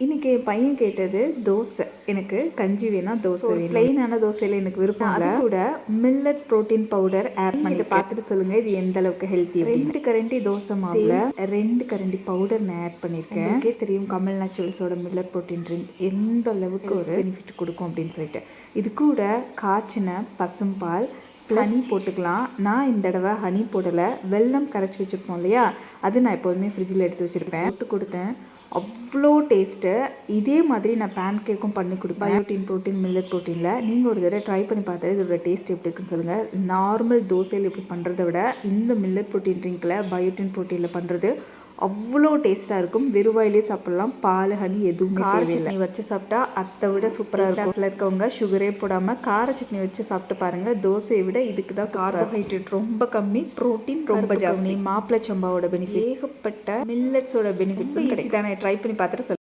இன்றைக்கி என் பையன் கேட்டது தோசை. எனக்கு கஞ்சி வேணால் தோசை வேணும். ப்ளெயினான தோசையில் எனக்கு விருப்பம் இல்லை. அது கூட மில்லட் ப்ரோட்டீன் பவுடர் ஆட் பண்ணி இதை பார்த்துட்டு சொல்லுங்கள் இது எந்த அளவுக்கு ஹெல்த்தி. 2 கரண்டி தோசை மாவில் 2 கரண்டி பவுடர் நான் ஆட் பண்ணியிருக்கேன். எனக்கே தெரியும் கமல் நேச்சுரல்ஸோட மில்லட் ப்ரோட்டீன் ட்ரிங்க் எந்த அளவுக்கு ஒரு பெனிஃபிட் கொடுக்கும் அப்படின்னு சொல்லிட்டு. இது கூட காய்ச்சின பசும்பால் ஹனி போட்டுக்கலாம். நான் இந்த தடவை ஹனி போடலை, வெல்லம் கரைச்சி வச்சுருப்போம் இல்லையா, அது நான் எப்போதுமே ஃப்ரிட்ஜில் எடுத்து வச்சுருப்பேன். போட்டு கொடுத்தேன், அவ்வளோ டேஸ்ட்டு. இதே மாதிரி நான் பேன் கேக்கும் பண்ணி கொடுப்பேன். பயோட்டின் ப்ரோட்டீன் மில்லட் ப்ரோட்டீனில் நீங்கள் ஒரு தடவை ட்ரை பண்ணி பார்த்தாலே இதோட டேஸ்ட் எப்படி இருக்குன்னு சொல்லுங்கள். நார்மல் தோசையில் இப்படி பண்ணுறதை விட இந்த மில்லட் ப்ரோட்டீன் ட்ரிங்க்கில் பயோட்டின் ப்ரோட்டீனில் பண்ணுறது அவ்வளோ டேஸ்ட்டாக இருக்கும். வெறுவாயிலே சாப்பிட்லாம், பால் ஹனி எதுவும் கார சட்னி வச்சு சாப்பிட்டா அதை விட சூப்பராக இருக்கும். அதில் இருக்கவங்க சுகரே போடாமல் கார சட்னி வச்சு சாப்பிட்டு பாருங்கள். தோசையை விட இதுக்கு தான் கார்போஹைட்ரேட் ரொம்ப கம்மி, ப்ரோட்டீன் ரொம்ப ஜாஸ்தி. மாப்பிளை சம்பாவோட பெனிஃபிட், ஏகப்பட்ட மில்லட்ஸோட பெனிஃபிட்ஸும் கிடைக்கும். ட்ரை பண்ணி பார்த்துட்டு